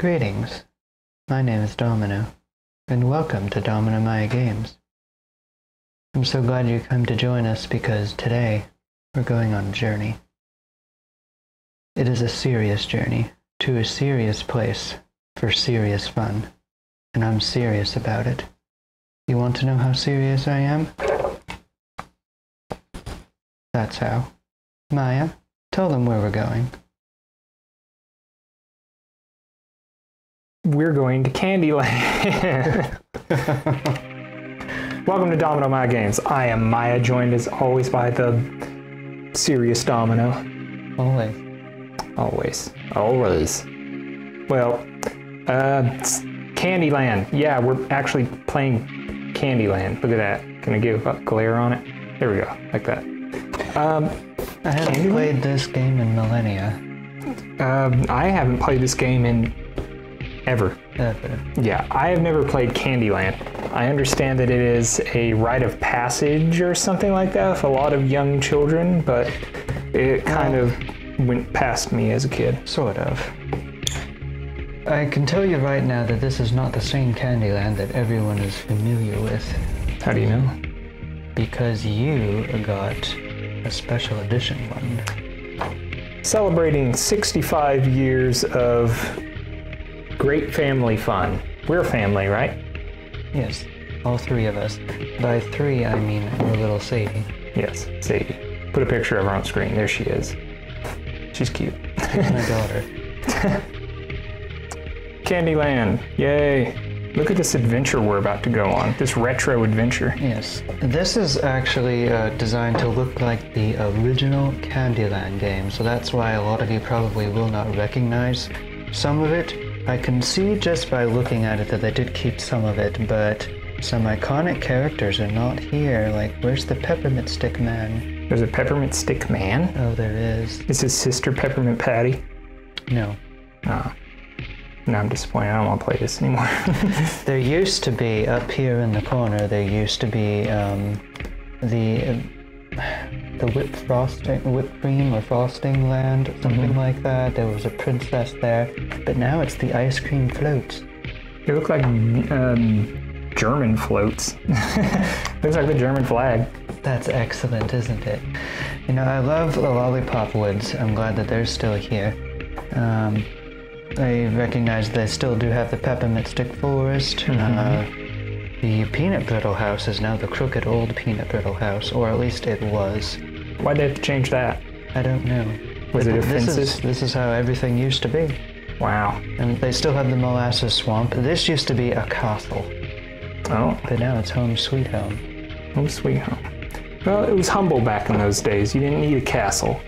Greetings, my name is Domino, and welcome to Domino Miah Games. I'm so glad you come to join us because today we're going on a journey. It is a serious journey to a serious place for serious fun, and I'm serious about it. You want to know how serious I am? That's how. Maya, tell them where we're going. We're going to Candyland. Welcome to Domino Miah Games. I am Maya, joined as always by the serious Domino. Always. Always. Well, Candyland. Yeah, we're actually playing Candyland. Look at that. Can I give a glare on it? There we go, like that. I haven't played this game in millennia. I haven't played this game in ever. Yeah, I have never played Candyland. I understand that it is a rite of passage or something like that for a lot of young children, but it kind of went past me as a kid. Sort of. I can tell you right now that this is not the same Candyland that everyone is familiar with. How do you know? Because you got a special edition one. Celebrating 65 years of great family fun. We're family, right? Yes, all three of us. By three, I mean our little Sadie. Yes, Sadie. Put a picture of her on screen. There she is. She's cute. She's my daughter. Candyland, yay. Look at this adventure we're about to go on, this retro adventure. Yes, this is actually designed to look like the original Candyland game, so that's why a lot of you probably will not recognize some of it. I can see just by looking at it that they did keep some of it, but some iconic characters are not here. Like, where's the Peppermint Stick Man? There's a Peppermint Stick Man? Oh, there is. Is his sister Peppermint Patty? No. Oh. No, I'm disappointed. I don't want to play this anymore. There used to be, up here in the corner, there used to be the whipped cream or frosting land, something like that. There was a princess there, but now it's the ice cream floats. They look like German floats. Looks like the German flag. That's excellent, isn't it? You know, I love the Lollipop Woods. I'm glad that they're still here. I recognize they still do have the Peppermint Stick Forest. The Peanut Brittle House is now the Crooked Old Peanut Brittle House, or at least it was. Why'd they have to change that? I don't know. Was it offensive? This is how everything used to be. Wow. And they still have the Molasses Swamp. This used to be a castle. Oh. But now it's home sweet home. Home sweet home. Well, it was humble back in those days. You didn't need a castle.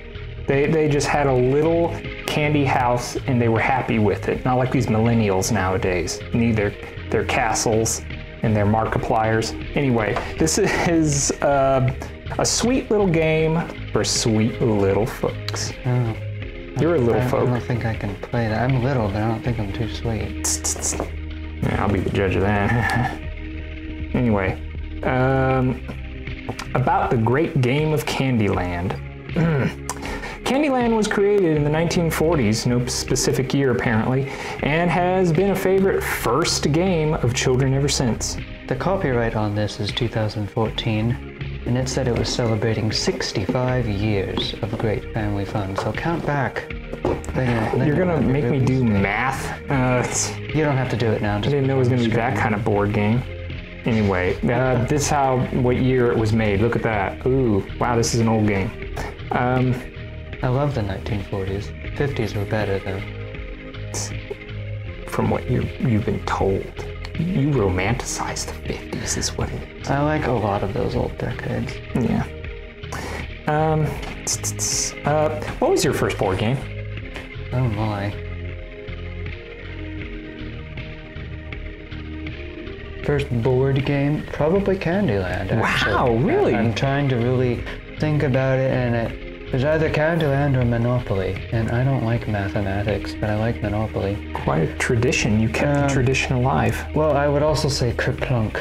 They just had a little candy house and they were happy with it. Not like these millennials nowadays. You need their castles and their Markipliers. Anyway, this is a sweet little game for sweet little folks. Oh. You're a little folk. I don't think I can play that. I'm little, but I don't think I'm too sweet. Yeah, I'll be the judge of that. Anyway, about the great game of Candyland. Candyland was created in the 1940s, no specific year apparently, and has been a favorite first game of children ever since. The copyright on this is 2014, and it said it was celebrating 65 years of great family fun, so count back. You're gonna make me do math? You don't have to do it now. I didn't know it was gonna be that kind of board game. Anyway, this is what year it was made. Look at that. Ooh, wow, this is an old game. I love the 1940s. 50s were better, though. From what you've been told. You romanticize the 50s is what it is. I like a lot of those old decades. Yeah. What was your first board game? Oh my. First board game? Probably Candyland, actually. Wow, really? I'm trying to really think about it, and it was either Candyland or Monopoly. And I don't like mathematics, but I like Monopoly. Quite a tradition. You kept the tradition alive. Well, I would also say Kerplunk.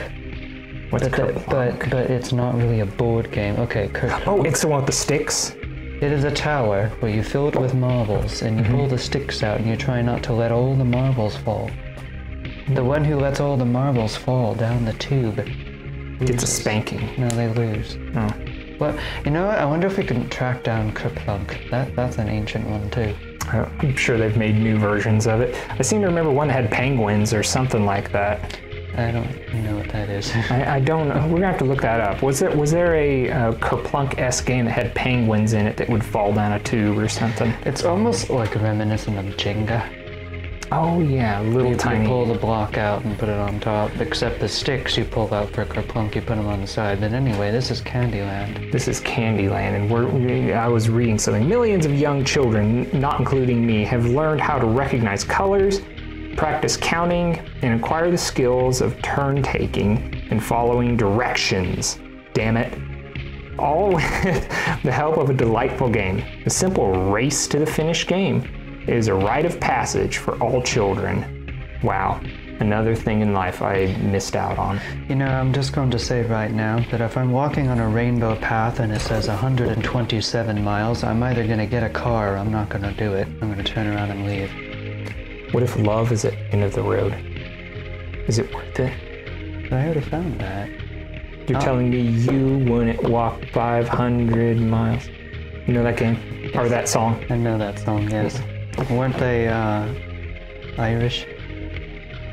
What's Kerplunk? But it's not really a board game. Okay, Kerplunk. Oh, it's the one with the sticks? It is a tower where you fill it with marbles, and you pull the sticks out, and you try not to let all the marbles fall. The one who lets all the marbles fall down the tube Gets a spanking. No, they lose. Oh. Well, you know what? I wonder if we can track down Kerplunk. That's an ancient one, too. I'm sure they've made new versions of it. I seem to remember one that had penguins or something like that. I don't know what that is. I don't know. We're going to have to look that up. Was there a Kerplunk-esque game that had penguins in it that would fall down a tube or something? It's almost like reminiscent of Jenga. Oh, yeah, little tiny. You pull the block out and put it on top, except the sticks you pull out for Kerplunk, you put them on the side. But anyway, this is Candyland. This is Candyland, and I was reading something. Millions of young children, not including me, have learned how to recognize colors, practice counting, and acquire the skills of turn-taking and following directions. Damn it. All with the help of a delightful game. The simple race to the finish game is a rite of passage for all children. Wow. Another thing in life I missed out on. You know, I'm just going to say right now that if I'm walking on a rainbow path and it says 127 miles, I'm either going to get a car or I'm not going to do it. I'm going to turn around and leave. What if love is at the end of the road? Is it worth it? I already found that. You're telling me you wouldn't walk 500 miles? You know that game? Or that song? I know that song, yes. Weren't they Irish?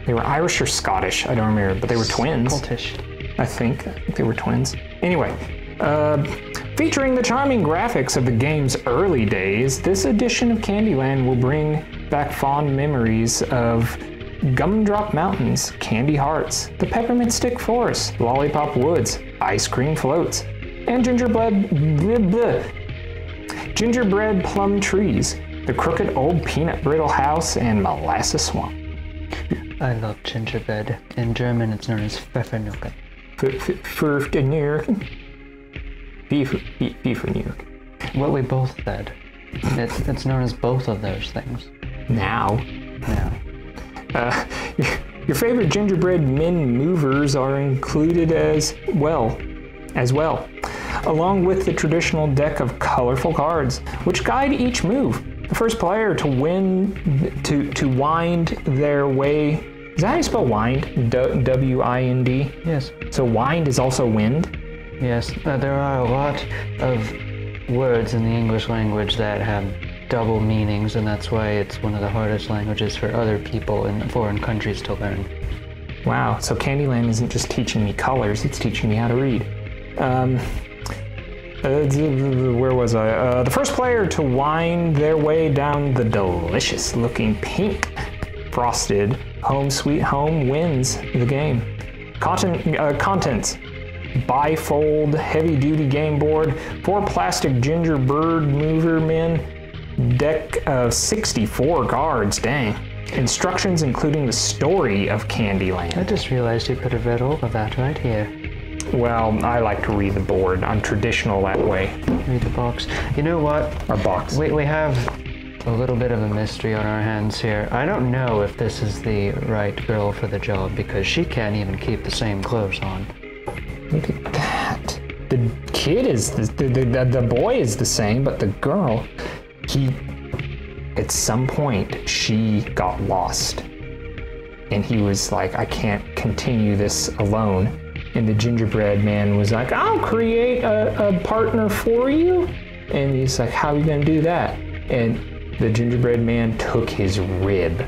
They were Irish or Scottish, I don't remember, but they were twins. Scottish. I think they were twins. Anyway, featuring the charming graphics of the game's early days, this edition of Candyland will bring back fond memories of Gumdrop Mountains, Candy Hearts, the Peppermint Stick Forest, Lollipop Woods, Ice Cream Floats, and gingerbread plum trees, the Crooked Old Peanut Brittle House, and Molasses Swamp. I love gingerbread. In German, it's known as Pfeffernuken. Pfeffernuken. Pfeffernuken. What we both said. It's known as both of those things. Now. Your favorite gingerbread men movers are included as well, along with the traditional deck of colorful cards, which guide each move. The first player to wind their way. Is that how you spell wind? W-I-N-D? Yes. So wind is also wind? Yes. There are a lot of words in the English language that have double meanings, and that's why it's one of the hardest languages for other people in foreign countries to learn. Wow. So Candyland isn't just teaching me colors, it's teaching me how to read. Where was I? The first player to wind their way down the delicious-looking pink frosted Home Sweet Home wins the game. Contents: bifold heavy-duty game board, 4 plastic gingerbread mover men, deck of 64 cards. Dang. Instructions including the story of Candyland. I just realized you could have read all of that right here. Well, I like to read the board. I'm traditional that way. Read the box. You know what? Our box. We have a little bit of a mystery on our hands here. I don't know if this is the right girl for the job because she can't even keep the same clothes on. Look at that. The kid is, the boy is the same, but the girl, at some point, she got lost. And he was like, I can't continue this alone. And the gingerbread man was like, I'll create a partner for you. And he's like, how are you going to do that? And the gingerbread man took his rib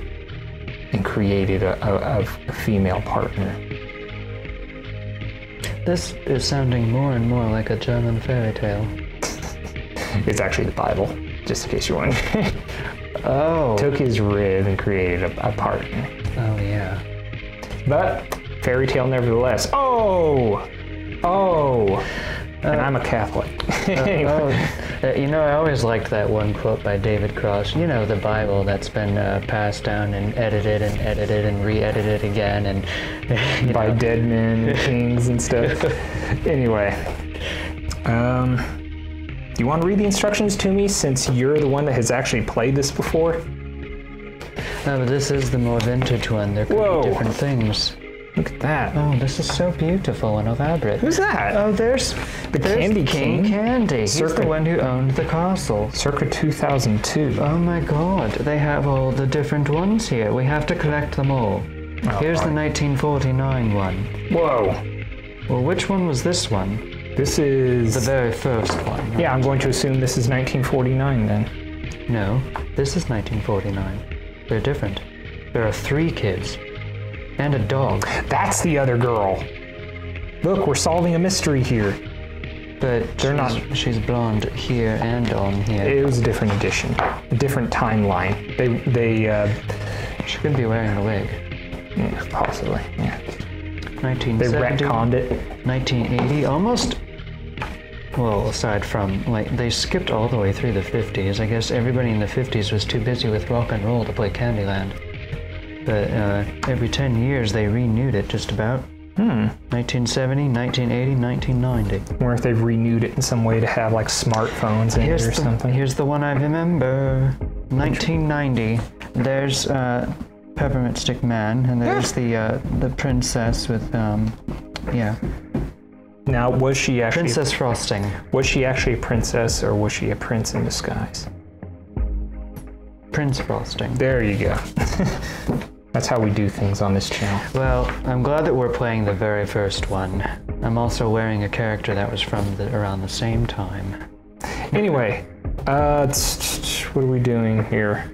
and created a female partner. This is sounding more and more like a German fairy tale. It's actually the Bible, just in case you're wondering. Oh. Took his rib and created a partner. Oh, yeah. But fairy tale nevertheless. Oh! And I'm a Catholic. Anyway. You know, I always liked that one quote by David Cross. You know, the Bible that's been passed down and edited and re-edited again. And by dead men and kings and stuff. Anyway. Do you want to read the instructions to me since you're the one that has actually played this before? No, but this is the more vintage one. There could be different things. Look at that. Oh, this is so beautiful and elaborate. Who's that? Oh, there's Candy King King? Candy. He's the one who owned the castle. Circa 2002. Oh my god, they have all the different ones here. We have to collect them all. Here's the 1949 one. Whoa. Well, which one was this one? This is... The very first one. Right? Yeah, I'm going to assume this is 1949 then. No, this is 1949. They're different. There are 3 kids. And a dog. That's the other girl. Look, we're solving a mystery here. But she's blonde here and on here. It was a different edition, a different timeline. She could be wearing a wig. Yeah, possibly, yeah. 1970. They retconned it. 1980, almost. Well, aside from, like, they skipped all the way through the 50s. I guess everybody in the 50s was too busy with rock and roll to play Candyland. But every 10 years they renewed it just about. 1970, 1980, 1990. Or if they've renewed it in some way to have like smartphones in it or something. Here's the one I remember. 1990. There's Peppermint Stick Man, and there's the princess with yeah. Now, was she actually Princess Frosting? Was she actually a princess, or was she a prince in disguise? Prince Frosting. There you go. That's how we do things on this channel. Well, I'm glad that we're playing the very first one. I'm also wearing a character that was from around the same time. Anyway, what are we doing here?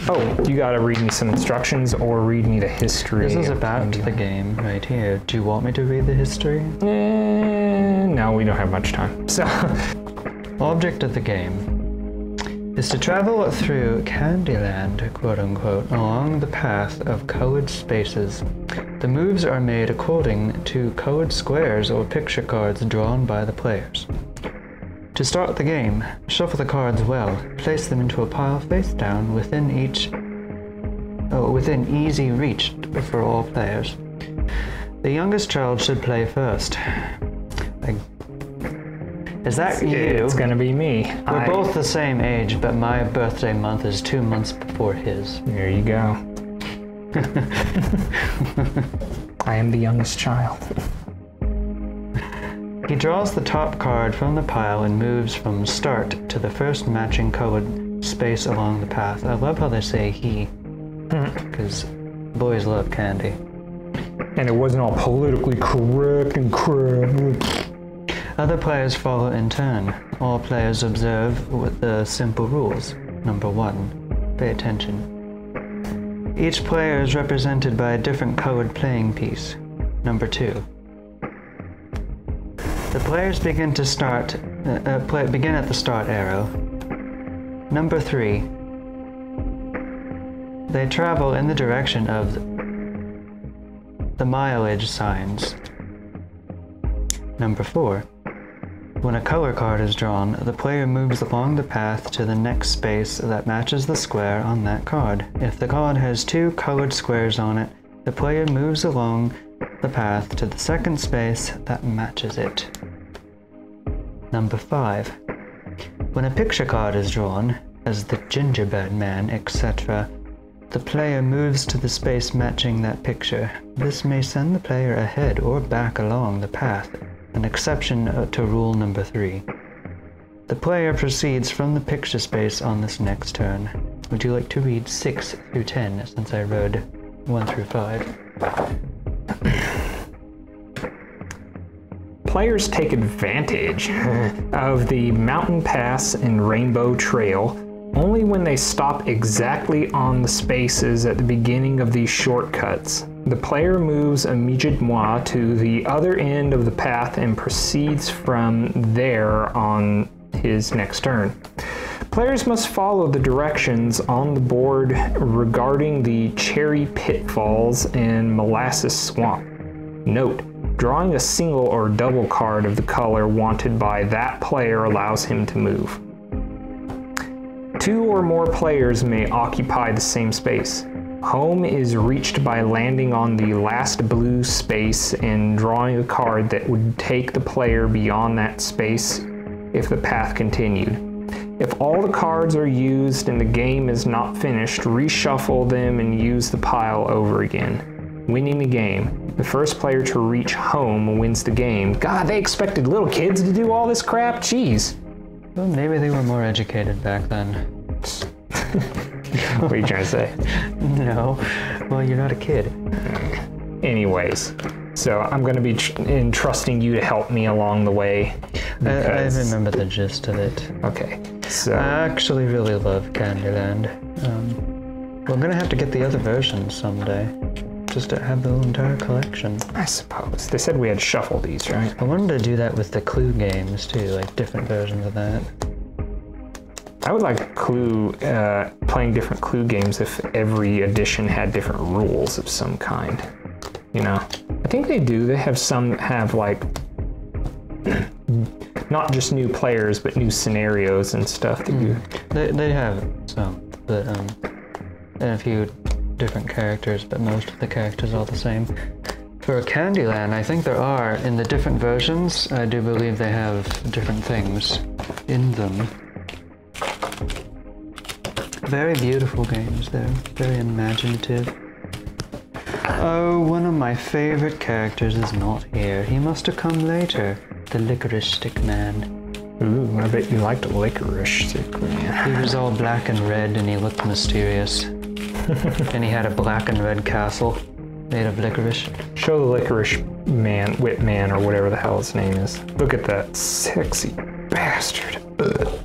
Oh, you gotta read me some instructions or read me the history. This is about the game right here. Do you want me to read the history? No, we don't have much time. So, object of the game is to travel through Candyland, quote-unquote, along the path of colored spaces. The moves are made according to colored squares or picture cards drawn by the players. To start the game, shuffle the cards well. Place them into a pile face down within easy reach for all players. The youngest child should play first. Is that you? It's gonna be me. We're both the same age, but my birthday month is 2 months before his. There you go. I am the youngest child. He draws the top card from the pile and moves from start to the first matching colored space along the path. I love how they say he, because boys love candy. And it wasn't all politically correct and crap. Other players follow in turn. All players observe with the simple rules. Number 1, pay attention. Each player is represented by a different colored playing piece. Number 2. The players begin at the start arrow. Number 3. They travel in the direction of the mileage signs. Number 4. When a color card is drawn, the player moves along the path to the next space that matches the square on that card. If the card has 2 colored squares on it, the player moves along the path to the second space that matches it. Number 5. When a picture card is drawn, as the gingerbread man, etc., the player moves to the space matching that picture. This may send the player ahead or back along the path, an exception to rule number 3. The player proceeds from the picture space on this next turn. Would you like to read 6 through 10, since I read 1 through 5? Players take advantage of the mountain pass and rainbow trail only when they stop exactly on the spaces at the beginning of these shortcuts. The player moves immediately to the other end of the path and proceeds from there on his next turn. Players must follow the directions on the board regarding the cherry pitfalls and molasses swamp. Note, drawing a single or double card of the color wanted by that player allows him to move. 2 or more players may occupy the same space. Home is reached by landing on the last blue space and drawing a card that would take the player beyond that space if the path continued. If all the cards are used and the game is not finished, reshuffle them and use the pile over again. winning the game. The first player to reach home wins the game. God, they expected little kids to do all this crap? Jeez. Well, maybe they were more educated back then. What are you trying to say? No. Well, you're not a kid. Anyways, so I'm going to be entrusting you to help me along the way. I remember the gist of it. Okay, so... I actually really love Candyland. We're going to have to get the other versions someday. Just to have the whole entire collection. I suppose. They said we had to shuffle these, right? I wanted to do that with the Clue games too, like different versions of that. I would like Clue, playing different Clue games if every edition had different rules of some kind. You know? I think they do. They have some have like, not just new players, but new scenarios and stuff that you... They have some, but and a few different characters, but most of the characters are the same. For Candyland, I think there are, in the different versions, I do believe they have different things in them. Very beautiful games, though. Very imaginative. Oh, one of my favorite characters is not here. He must have come later. The Licorice Stick Man. Ooh, I bet you liked Licorice Stick Man. He was all black and red, and he looked mysterious. And he had a black and red castle made of licorice. Show the Licorice Man, Whip Man, or whatever the hell his name is. Look at that sexy bastard.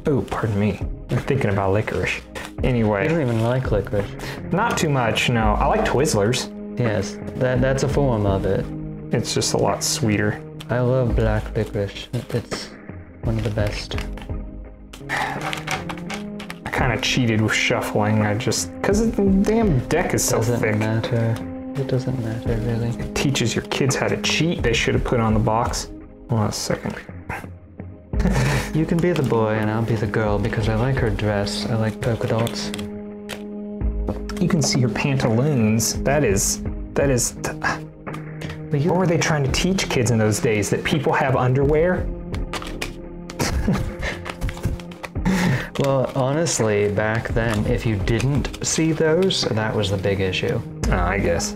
Oh, pardon me. I'm thinking about licorice. Anyway. I don't even like licorice. Not too much, no. I like Twizzlers. Yes, that's a form of it. It's just a lot sweeter. I love black licorice. It's one of the best. I kind of cheated with shuffling. Because the damn deck is so thick. Doesn't matter. It doesn't matter, really. It teaches your kids how to cheat. They should have put on the box. Hold on a second. You can be the boy and I'll be the girl because I like her dress. I like polka dots. You can see her pantaloons. That is. What were they trying to teach kids in those days? That people have underwear? Well, honestly, back then, if you didn't see those, that was the big issue. I guess.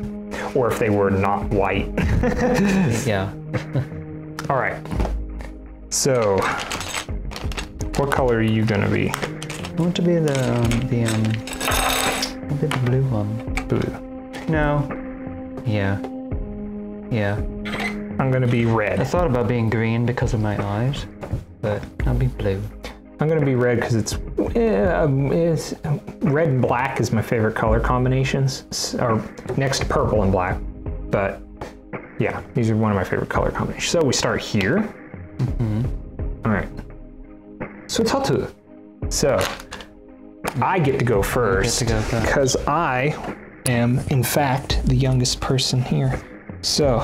Or if they were not white. Yeah. All right. So, what color are you gonna be? I want to be the blue one. Blue. No. Yeah. Yeah. I'm gonna be red. I thought about being green because of my eyes, but I'll be blue. I'm gonna be red because it's red and black is my favorite color combinations, or next to purple and black. But yeah, these are one of my favorite color combinations. So we start here. All right. So Tatu. So I get to go first because I am, in fact, the youngest person here. So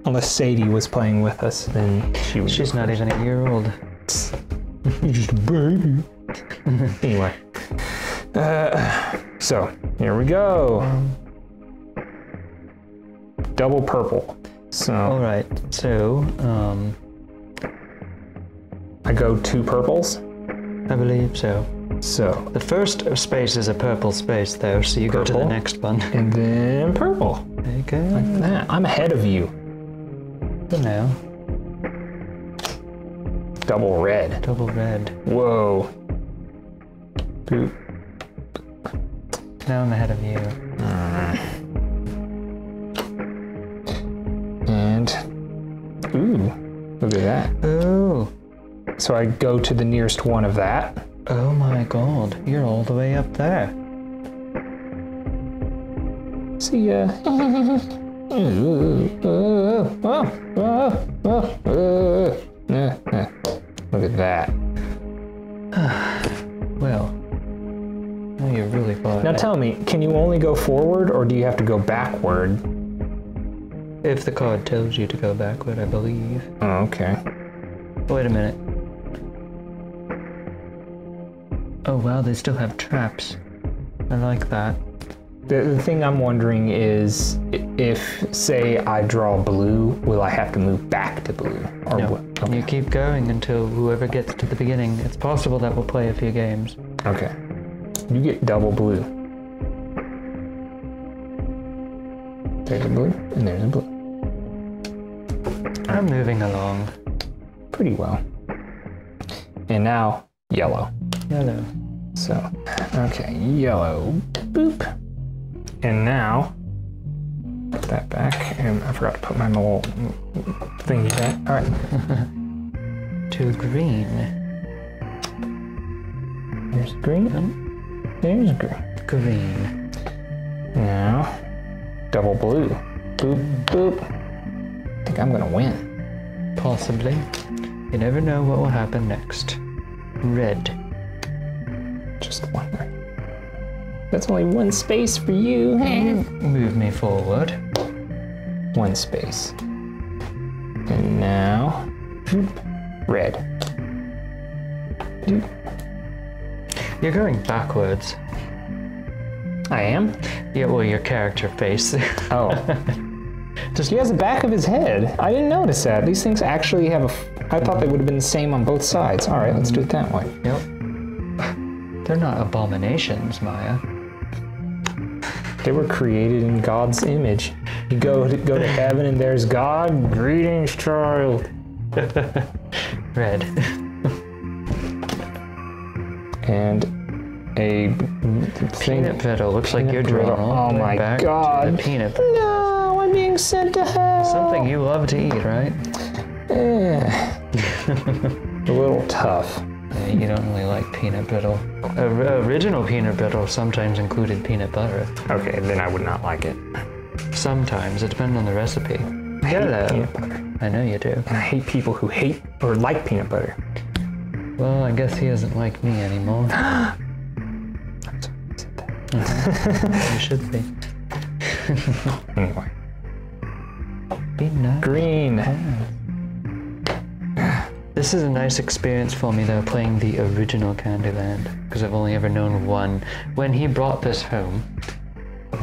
unless Sadie was playing with us, then she would. She's not even a year old. You're just a baby. Anyway. So here we go. Double purple. So. All right. So, I go 2 purples. I believe so. So. The first space is a purple space, though, so you go to the next one. And then purple. There you go. Like that. I'm ahead of you. For now. Double red. Double red. Whoa. Boop. Now I'm ahead of you. And, ooh, look at that. Ooh. So I go to the nearest one of that. Oh my god, you're all the way up there. See ya. Look at that. Well, now you're really far. Now tell me, can you only go forward or do you have to go backward? If the card tells you to go backward, I believe. Oh, okay. Wait a minute. Oh wow, they still have traps. I like that. The thing I'm wondering is, if, say, I draw blue, will I have to move back to blue? Or No, okay. you keep going until whoever gets to the beginning. It's possible that we'll play a few games. Okay. You get double blue. There's a blue, and there's a blue. I'm moving along. Pretty well. And now, yellow. Yellow. So, okay, yellow. Boop. And now, put that back. And I forgot to put my little thingy back. All right. To green. There's green. There's green. Green. Now, double blue. Boop, boop. I think I'm gonna win. Possibly. You never know what will happen next. Red. Just one right. That's only one space for you. Move me forward. One space. And now, red. You're going backwards. I am? Yeah, well, your character face. Oh. He has the back of his head. I didn't notice that. These things actually have a... I thought they would have been the same on both sides. All right, let's do it that way. Yep. They're not abominations, Maya. They were created in God's image. You go to heaven and there's God. Greetings, child. Red. And a Peanut brittle. Looks like you're drawn all the way back to the peanut brittle. No, I'm being sent to hell. Something you love to eat, right? A little tough. Yeah, you don't really like peanut brittle. Original peanut brittle sometimes included peanut butter. Okay, then I would not like it. Sometimes. It depends on the recipe. I hate peanut butter. I know you do. And I hate people who hate or like peanut butter. Well, I guess he doesn't like me anymore. I'm sorry I said that. You should be. Anyway. Be nice. Green. This is a nice experience for me, though, playing the original Candyland, because I've only ever known one. When he brought this home,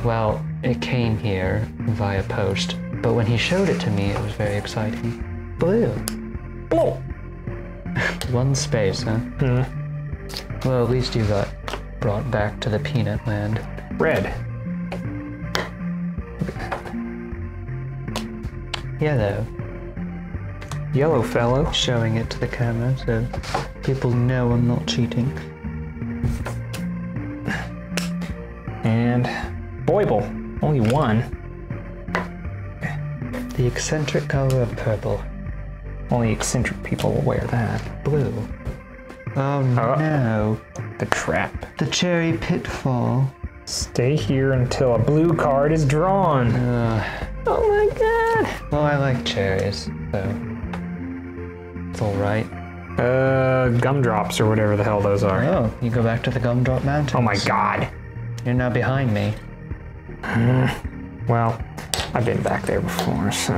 well, it came here via post, but when he showed it to me, it was very exciting. Blue. Blue. One space, huh? Well, at least you got brought back to the peanut land. Red. Yellow. Yellow fellow. Showing it to the camera so people know I'm not cheating. And foible. Only one. The eccentric color of purple. Only eccentric people will wear that. Blue. Oh no. The trap. The cherry pitfall. Stay here until a blue card is drawn. Oh my god. Well, I like cherries, so it's alright. Gumdrops or whatever the hell those are. Oh, you go back to the Gumdrop Mountains. Oh my god. You're not behind me. Well, I've been back there before, so...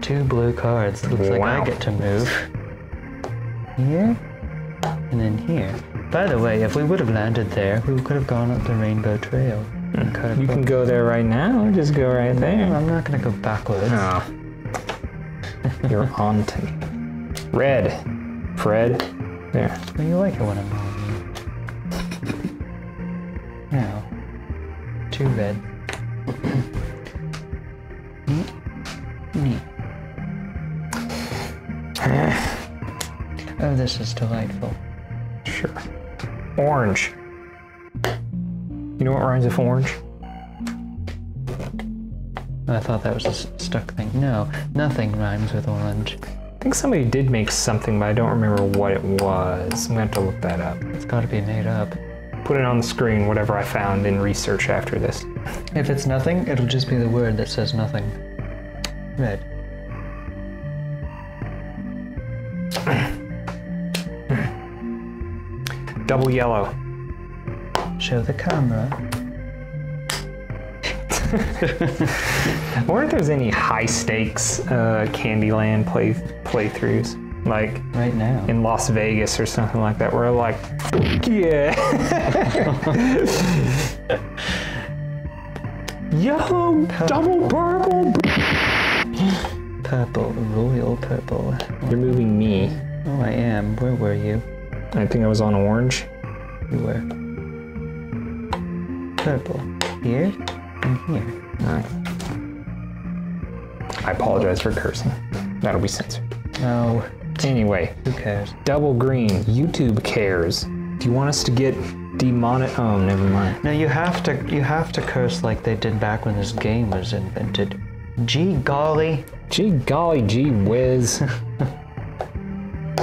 Two blue cards. Looks like I get to move. Here, and then here. By the way, if we would have landed there, we could have gone up the Rainbow Trail. You can go there right now, just go right there. I'm not gonna go backwards. Oh. You're on to me. Red. Fred. There. Well, you like it when I'm on you. Now, two red. Neat. Oh, this is delightful. Sure. Orange. You know what rhymes with orange? I thought that was a stuck thing. No, nothing rhymes with orange. I think somebody did make something, but I don't remember what it was. I'm going to have to look that up. It's got to be made up. Put it on the screen, whatever I found in research after this. If it's nothing, it'll just be the word that says nothing. Red. Double yellow. Show the camera. I wonder if there's any high stakes Candyland playthroughs, like right now in Las Vegas or something like that, where like, yeah, yellow, double purple, purple, royal purple. You're moving me. Oh, I am. Where were you? I think I was on orange. You were. purple. Here and here. Alright. I apologize for cursing. That'll be censored. Oh, Anyway, who cares? double green. YouTube cares. Do you want us to get demonetized? Oh, never mind. No, you have to curse like they did back when this game was invented. Gee golly. Gee golly, gee whiz.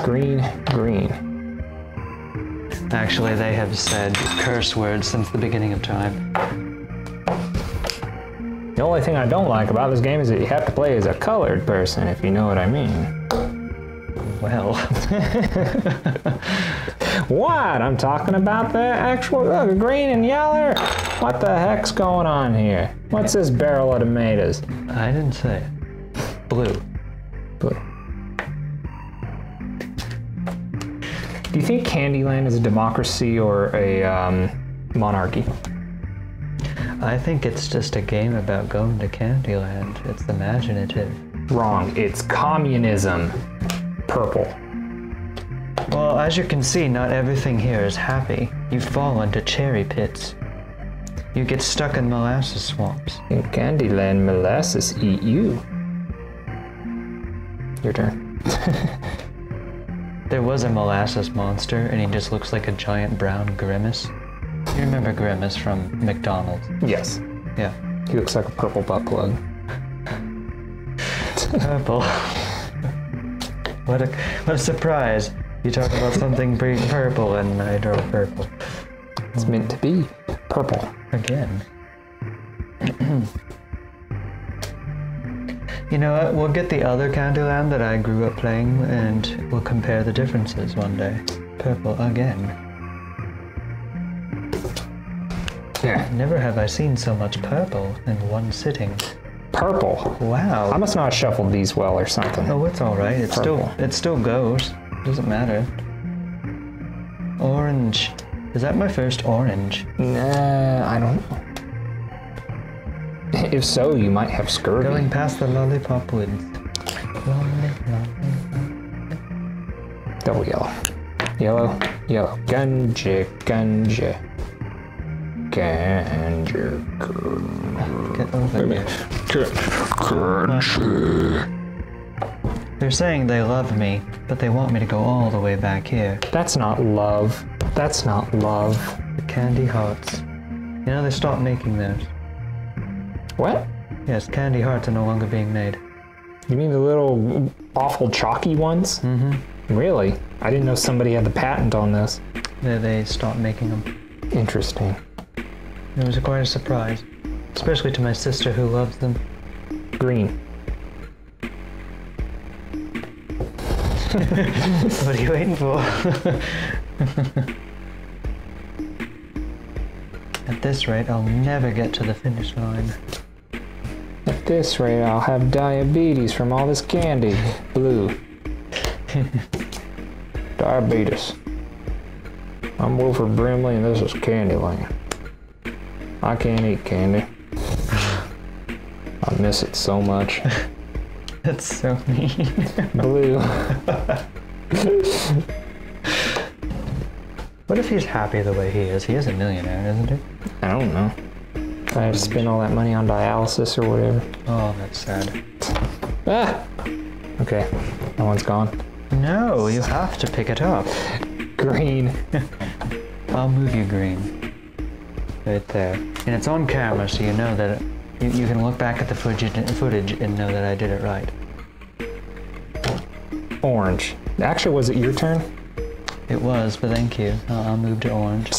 Green, green. Actually, they have said curse words since the beginning of time. The only thing I don't like about this game is that you have to play as a colored person, if you know what I mean. Well. What? I'm talking about the actual green and yellow? What the heck's going on here? What's this barrel of tomatoes? I didn't say it. Blue. Blue. Do you think Candyland is a democracy or a monarchy? I think it's just a game about going to Candyland. It's imaginative. Wrong. It's communism. Purple. Well, as you can see, not everything here is happy. You fall into cherry pits. You get stuck in molasses swamps. In Candyland, molasses eat you. Your turn. There was a molasses monster, and he just looks like a giant brown Grimace. You remember Grimace from McDonald's? Yes. Yeah. He looks like a purple butt plug. Purple. What a surprise. You talk about something pretty purple, and I draw purple. It's meant to be purple. Again. You know what? We'll get the other Candyland that I grew up playing, and we'll compare the differences one day. Purple again. Yeah. Never have I seen so much purple in one sitting. Purple. Wow. I must not have shuffled these well or something. Oh, it's all right. It Purple. still goes. Doesn't matter. Orange. Is that my first orange? Nah, I don't know. If so, you might have scurvy. Going past the lollipop woods. Double yellow. Yellow, yellow. Ganja, ganja. Ganja. Get over here. Ganja. They're saying they love me, but they want me to go all the way back here. That's not love. That's not love. The candy hearts. You know, they stopped making those. What? Yes, candy hearts are no longer being made. You mean the little awful chalky ones? Mm-hmm. Really? I didn't know somebody had the patent on this. They stopped making them. Interesting. It was quite a surprise. Especially to my sister who loves them. Green. What are you waiting for? At this rate, I'll never get to the finish line. At this rate, I'll have diabetes from all this candy. Blue. Diabetes. I'm Wilford Brimley, and this is Candyland. I can't eat candy. I miss it so much. That's so mean. Blue. What if he's happy the way he is? He is a millionaire, isn't he? I don't know. I have to spend all that money on dialysis or whatever. Oh, that's sad. Ah! Okay, that one's gone. No, you have to pick it up. Green. I'll move you green. Right there. And it's on camera, so you know that you can look back at the footage and know that I did it right. Orange. Actually, was it your turn? It was, but thank you. I'll move to orange.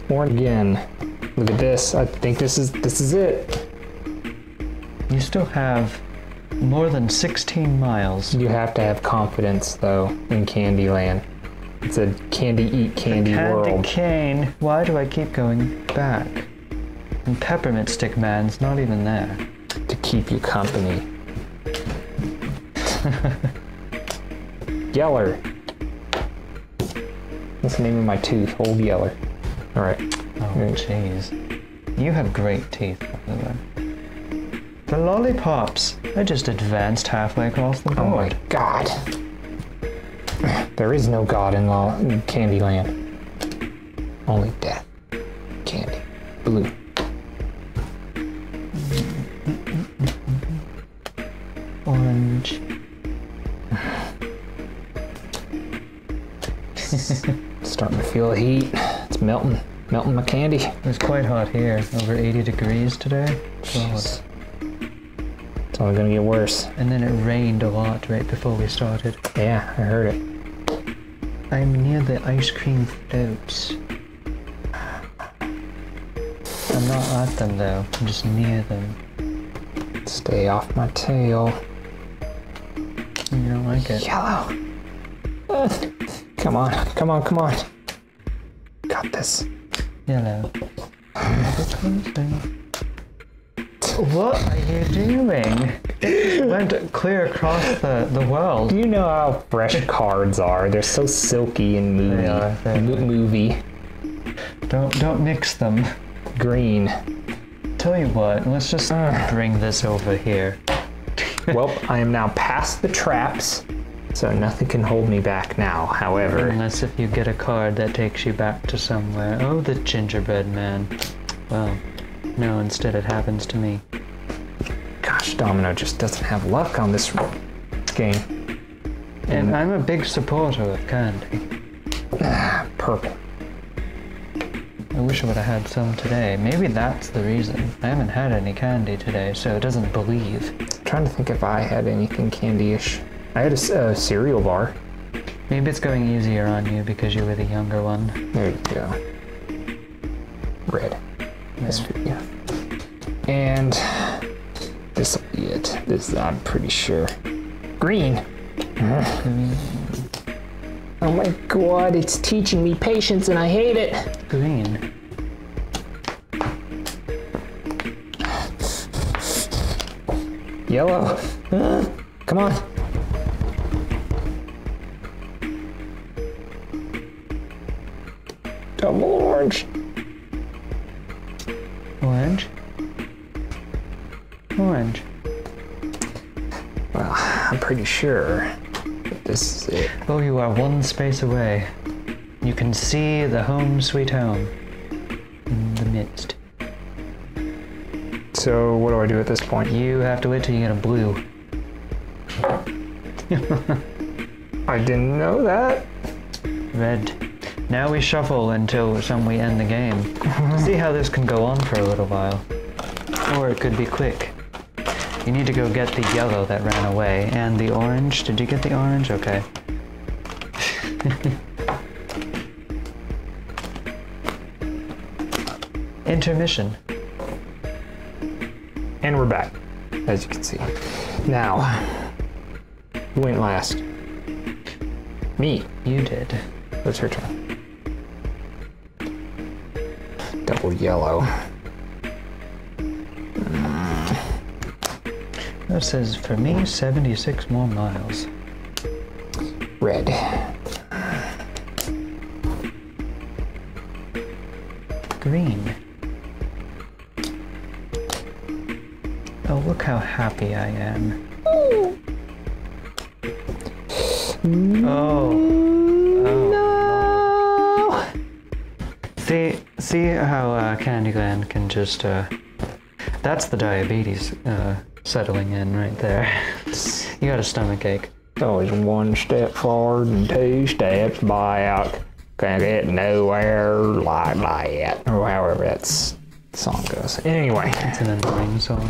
Orange again. Look at this. I think this is it. You still have more than 16 miles. You have to have confidence, though, in Candyland. It's a candy eat candy world. Candy cane. Why do I keep going back? And Peppermint Stick Man's not even there. To keep you company. Yeller. That's the name of my tooth, Old Yeller. All right. Oh, jeez. You have great teeth, by the way. The lollipops. I just advanced halfway across the board. Oh my God. There is no God in Candyland. Only death. Candy. Blue. Orange. Starting to feel the heat. It's melting. Melting my candy. It was quite hot here. Over 80 degrees today. Jeez. It's only gonna get worse. And then it rained a lot right before we started. Yeah, I heard it. I'm near the ice cream floats. I'm not at them though. I'm just near them. Stay off my tail. You don't like it? Yellow. Come on, come on, come on. Got this. Yellow. What are you doing? It went clear across the world. Do you know how fresh cards are? They're so silky and movie. They are. Movie. Don't mix them. Green. Tell you what, let's just bring this over here. Well, I am now past the traps, so nothing can hold me back now. However, unless if you get a card that takes you back to somewhere. Oh, the gingerbread man. Well, no, instead it happens to me. gosh, Domino just doesn't have luck on this game. And I'm a big supporter of candy. Purple. I wish I would have had some today. Maybe that's the reason. I haven't had any candy today, so it doesn't believe. I'm trying to think if I had anything candy-ish. I had a cereal bar. Maybe it's going easier on you because you were the younger one. There you go. Red. That's for you. And this will be it. This, I'm pretty sure. Green. Oh my god, it's teaching me patience and I hate it. Green. Yellow. Come on. Double orange. Orange. Orange. Well, I'm pretty sure that this is it. Oh, you are one space away. You can see the home sweet home in the midst. So what do I do at this point? You have to wait till you get a blue. I didn't know that. Red. Now we shuffle until we end the game. See how this can go on for a little while. Or it could be quick. You need to go get the yellow that ran away and the orange. Did you get the orange? Okay. Intermission. And we're back, as you can see. Now, who went last? Me. You did. It's her turn. Double yellow. That says, for me, 76 more miles. Red. Green. Oh, look how happy I am. Oh. No. See how Candyland can just, that's the diabetes settling in right there. You got a stomach ache. It's always one step forward and two steps back. Can't get nowhere like that. Or however that song goes. Anyway. It's an annoying song.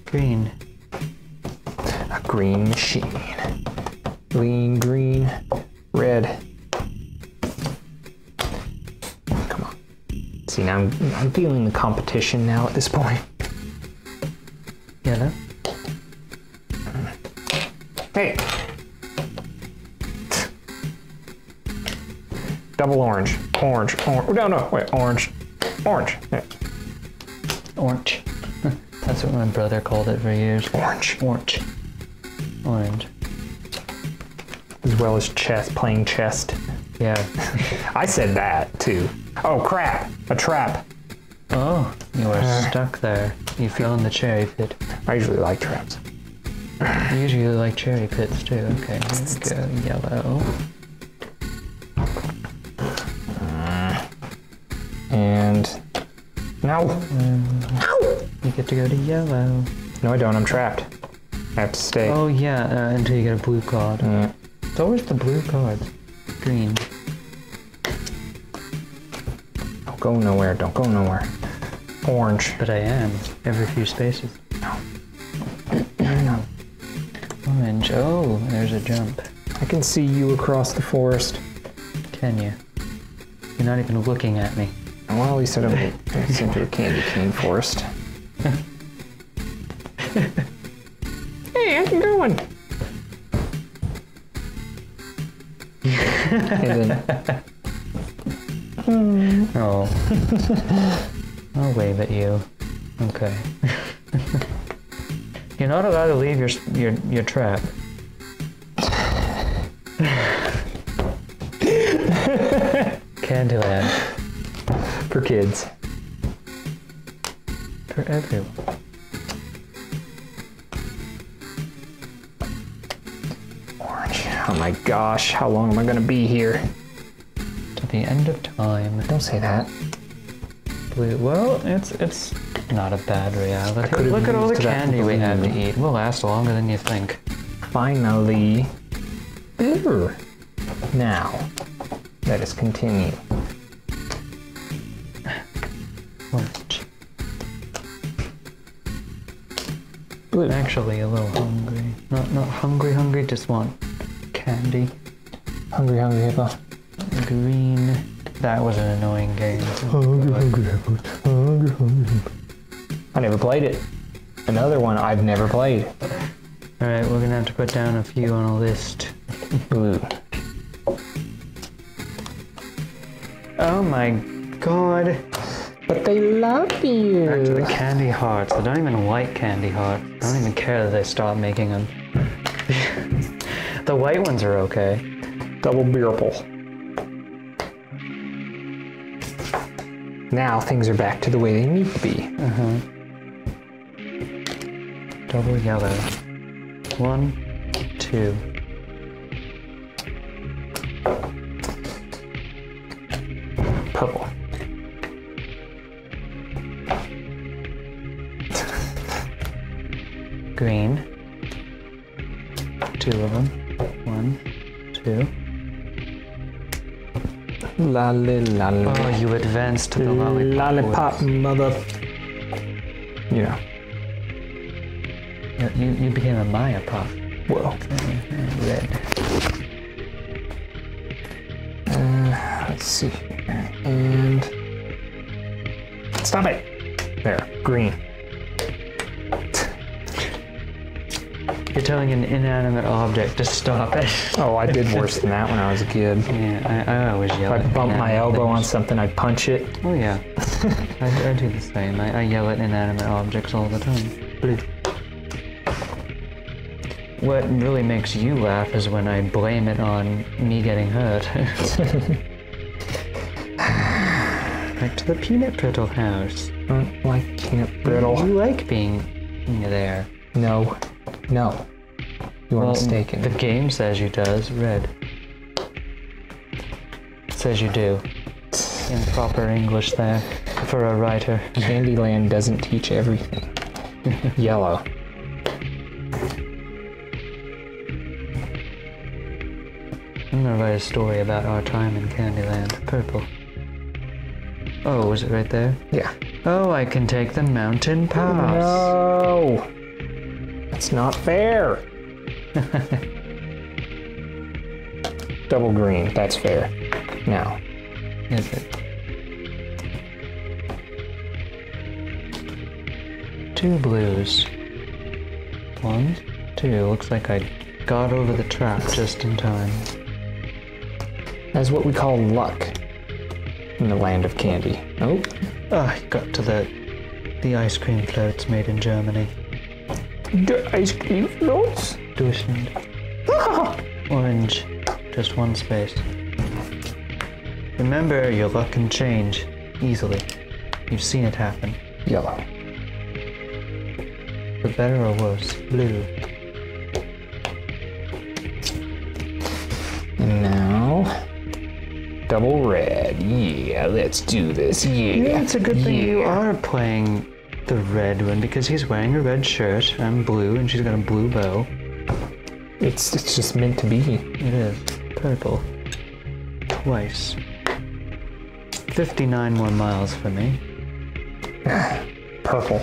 Green. A green machine. Green, green, red. Come on. See, now I'm feeling the competition now at this point. Yellow. Hey! Double orange. Orange. Orange. No, wait. Orange. Orange. Yeah. Orange. That's what my brother called it for years. Orange. Orange. Orange. As well as chess, playing chess. Yeah. I said that too. Oh crap! A trap. Oh, you are stuck there. You fell in the cherry pit. I usually like traps. You usually like cherry pits too. Okay, here we go. Yellow. And no. You get to go to yellow. No, I don't. I'm trapped. I have to stay. Oh yeah, until you get a blue card. Mm. It's always the blue cards. Green. Don't go nowhere. Don't go nowhere. Orange. But I am. Every few spaces. No. No. Orange. Oh, there's a jump. I can see you across the forest. Can you? You're not even looking at me. Well, he said I'm into a candy cane forest. Hey, how's it going? And then, Oh. I'll wave at you. Okay. You're not allowed to leave your trap. Candyland. for kids. For everyone. Orange. Oh my gosh, how long am I gonna be here? To the end of time. Don't say that. Blue. Well, it's not a bad reality. could've Look at all the used that candy we have to blue. eat. We'll last longer than you think. Finally. Blue. Now, let us continue. Orange. Blue. Actually, a little hungry. Not hungry, just want candy. Hungry, hungry hippo. Green. That was an annoying game. Hungry, hungry hippo. Hungry, hungry hippo. I never played it. Another one I've never played. Alright, we're gonna have to put down a few on a list. Blue. Oh my god. But they love you. Back to the candy hearts. I don't even like candy hearts. I don't even care that they stopped making them. The white ones are okay. Double beerple. Now things are back to the way they need to be. Double yellow. 1, 2. Purple. Green. 2 of them. 1, 2. Lolly. Oh, you advanced to the lollipop. Lollipop, mother. You know. You became a Miah puff. Whoa. Red. Let's see. And stop it. There. Green. You're telling an inanimate object to stop it. Oh, I did worse than that when I was a kid. Yeah, I always yell If I at bump my inanimate elbow on things. something, I'd punch it. Oh yeah. I do the same. I yell at inanimate objects all the time. Blue. What really makes you laugh is when I blame it on me getting hurt. Back to the peanut brittle house. I don't like peanut brittle. You like being there. No. No. You are mistaken. The game says you does. Red. It says you do. In proper English there. For a writer. Candyland doesn't teach everything. Yellow. I'm gonna write a story about our time in Candyland. Purple. Oh, was it right there? Yeah. Oh, I can take the mountain pass. No. That's not fair. Double green. That's fair. Now. Is it? 2 blues. 1, 2. Looks like I got over the trap just in time. That's what we call luck in the land of candy. Nope. Ah, I got to the ice cream floats made in Germany. The ice cream floats? Deutschland. Orange. Just 1 space. Remember, your luck can change easily. You've seen it happen. Yellow. For better or worse. Blue. And now, Double red. Yeah, let's do this. Yeah. It's a good thing you are playing the red one because he's wearing a red shirt. I'm blue and she's got a blue bow. It's just meant to be. It is. Purple. Twice. 59 more miles for me. Purple.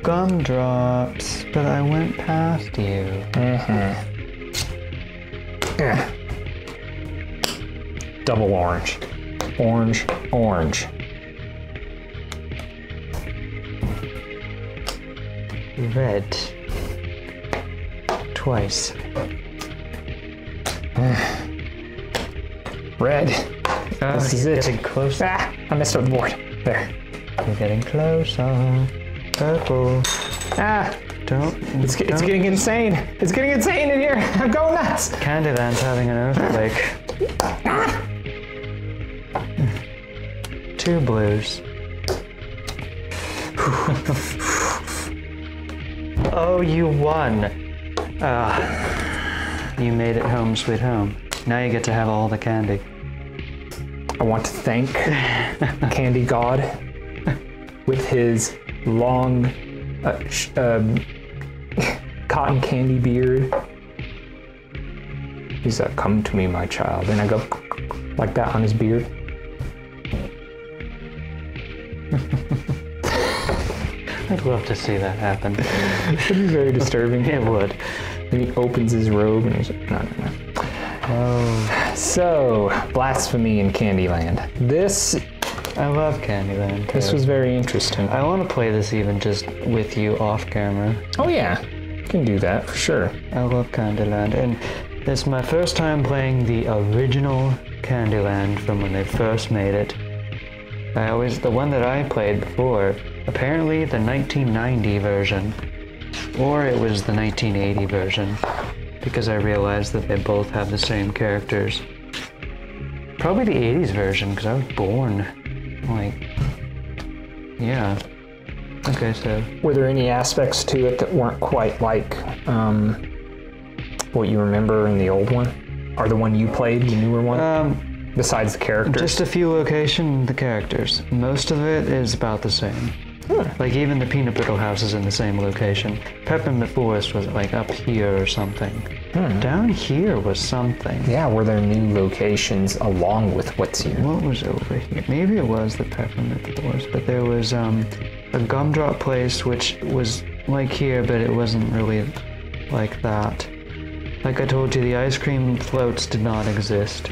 Gumdrops, but I went past you. Yeah. Double orange. Orange, orange. Red. Twice. Red. This is it. Getting closer. Ah, I messed up the board. There. You're getting closer. Purple. Ah. Don't. It's getting insane. It's getting insane in here. I'm going nuts. Candyland's having an earthquake. 2 blues. Oh, you won. You made it home sweet home. Now you get to have all the candy. I want to thank Candy God with his long cotton candy beard. He's like, come to me, my child. And I go like that on his beard. I'd love to see that happen. It would be very disturbing. It would. Then he opens his robe and he's like, no. Oh. So, blasphemy in Candyland. I love Candyland. Too. This was very interesting. I want to play this even just with you off camera. Oh yeah, you can do that for sure. I love Candyland, and it's my first time playing the original Candyland from when they first made it. The one that I played before, apparently the 1990 version, or it was the 1980 version, because I realized that they both have the same characters. Probably the 80s version, because I was born, yeah. Okay, so. Were there any aspects to it that weren't quite like what you remember in the old one? Or the one you played, the newer one? Besides the characters? Just a few locations, the characters. Most of it is about the same. Like even the peanut brittle house is in the same location. Peppermint Forest was like up here or something. Down here was something. Yeah, were there new locations along with what's here? What was over here? Maybe it was the Peppermint Forest, but there was a gumdrop place which was like here, but it wasn't really like that. Like I told you, the ice cream floats did not exist.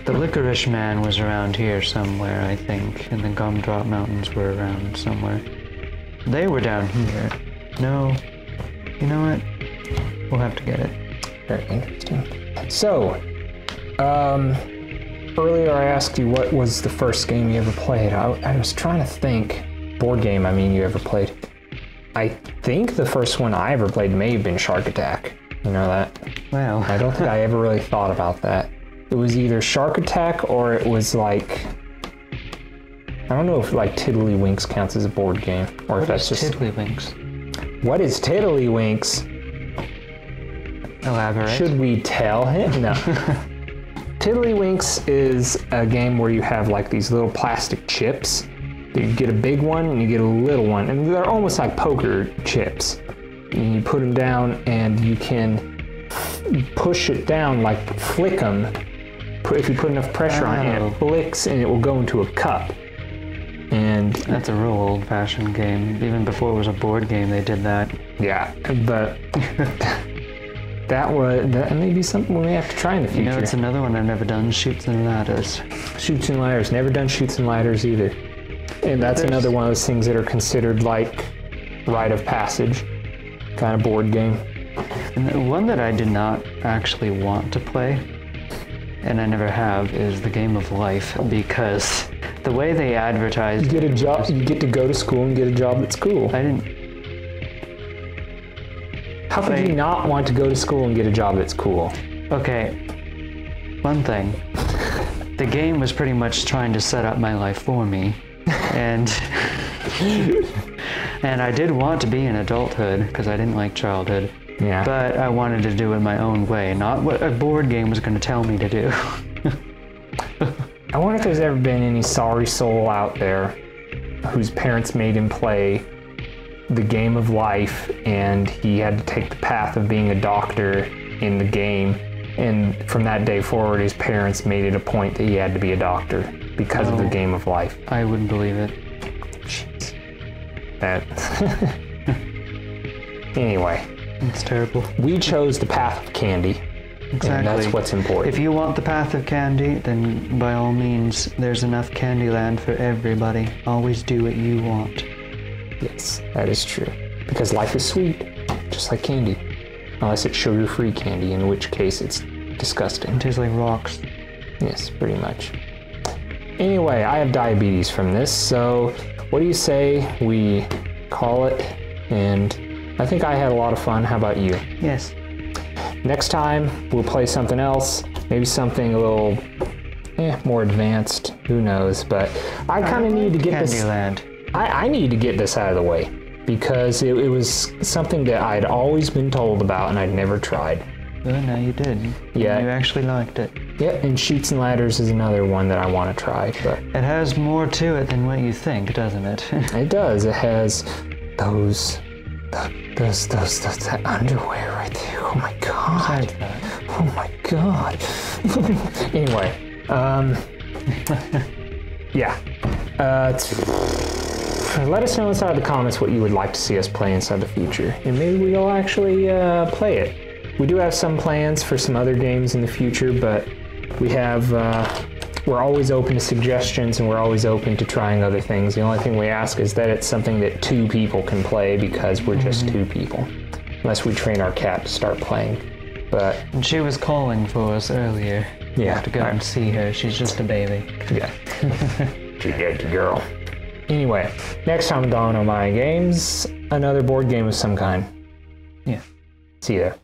The Licorice Man was around here somewhere, I think, and the Gumdrop Mountains were around somewhere. They were down here. No. You know what? We'll have to get it. Very interesting. So, earlier I asked you what was the first game you ever played. I was trying to think. Board game, you ever played. I think the first one I ever played may have been Shark Attack. You know that? Well. I don't think I ever really thought about that. It was either Shark Attack or it was like, I don't know if like Tiddlywinks counts as a board game or if that's just Tiddlywinks. What is Tiddlywinks? Elaborate. Should we tell him? No. Tiddlywinks is a game where you have like these little plastic chips. You get a big one and you get a little one, and they're almost like poker chips. And you put them down and you can push it down, like flick them. If you put enough pressure on it, it flicks and it will go into a cup. And that's a real old-fashioned game. Even before it was a board game, they did that. Yeah, but that may be something we may have to try in the future. You know, it's another one I've never done, Chutes and Ladders. Chutes and Ladders. Never done Chutes and Ladders either. And that's another one of those things that are considered like rite of passage kind of board game. And the one that I did not actually want to play, and I never have, is the Game of Life, because the way they advertised... You get a job, you get to go to school and get a job that's cool. I didn't... How could you not want to go to school and get a job that's cool? Okay, one thing. The game was pretty much trying to set up my life for me, and And I did want to be in adulthood because I didn't like childhood. Yeah. But I wanted to do it my own way, not what a board game was going to tell me to do. I wonder if there's ever been any sorry soul out there whose parents made him play the game of life, and he had to take the path of being a doctor in the game, and from that day forward his parents made it a point that he had to be a doctor because of the game of life. I wouldn't believe it. Jeez. That anyway, it's terrible. we chose the path of candy. Exactly. And that's what's important. If you want the path of candy, then by all means, there's enough Candyland for everybody. Always do what you want. Yes, that is true. Because life is sweet, just like candy. Unless it's sugar-free candy, in which case it's disgusting. It tastes like rocks. Yes, pretty much. Anyway, I have diabetes from this, so what do you say we call it? And I think I had a lot of fun. How about you? Yes. Next time, we'll play something else. Maybe something a little more advanced. Who knows? But I kind of need to get this... Candyland. I need to get this out of the way because it was something that I'd always been told about and I'd never tried. Well, now you did. Yeah. You actually liked it. Yeah, and Sheets and Ladders is another one that I want to try. But it has more to it than what you think, doesn't it? It does. It has that underwear right there. Oh my god. Besides that. Oh my god. Anyway, yeah. Let us know inside the comments what you would like to see us play inside the future, and maybe we'll actually play it. We do have some plans for some other games in the future, but we're always open to suggestions and we're always open to trying other things. The only thing we ask is that it's something that 2 people can play because we're just 2 people. Unless we train our cat to start playing. But And she was calling for us earlier. Yeah. We have to go and see her. She's just a baby. yeah. She's a good girl. Anyway, next time on Domino Miah Games, another board game of some kind. Yeah. See you there.